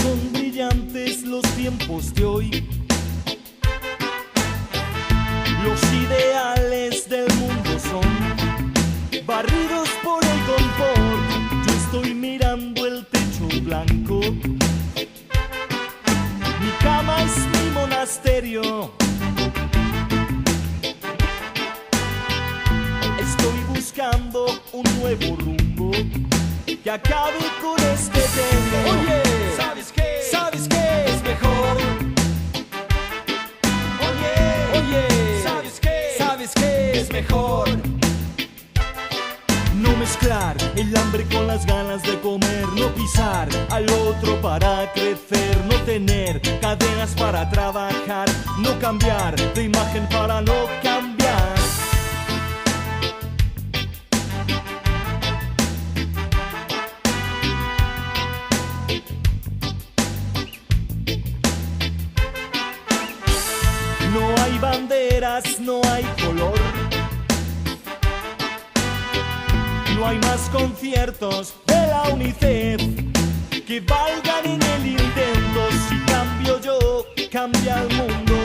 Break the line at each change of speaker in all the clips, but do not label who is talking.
son brillantes los tiempos de hoy. Los ideales del mundo son barridos por el confort. Yo estoy mirando el techo blanco. Mi cama es mi monasterio. Estoy buscando un nuevo rumbo que acabe con este tema.
Oye, ¿sabes qué? ¿Sabes qué es mejor? Oye, ¿sabes qué? ¿Sabes qué es mejor?
No mezclar el hambre con las ganas de comer, no pisar al otro para crecer, no tener cadenas para trabajar, no cambiar de imagen para no cambiar. No hay banderas, no hay color. No hay más conciertos de la UNICEF que valgan en el intento. Si cambio yo, cambia el mundo.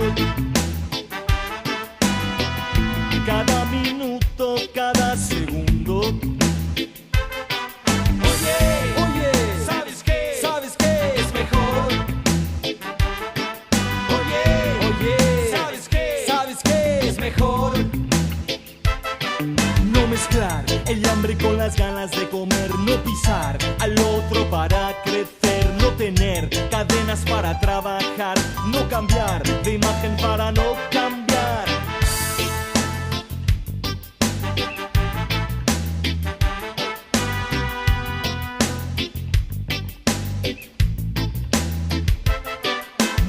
Cada minuto, cada segundo.
Oye, ¿sabes qué? ¿Sabes qué es mejor? Oye, ¿sabes qué? ¿Sabes qué es mejor?
No mezclar el hambre con las ganas de comer, no pisar al otro para crecer, no tener cadenas para trabajar, no cambiar de imagen para no cambiar.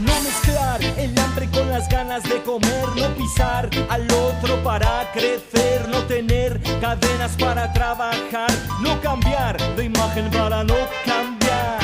No mezclar el hambre con las ganas de comer, no pisar al otro para crecer, no tener cadenas para trabajar, no cambiar de imagen para no cambiar.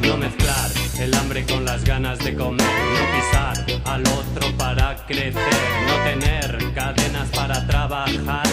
No mezclar el hambre con las ganas de comer, no pisar al otro para crecer, no tener cadenas para trabajar,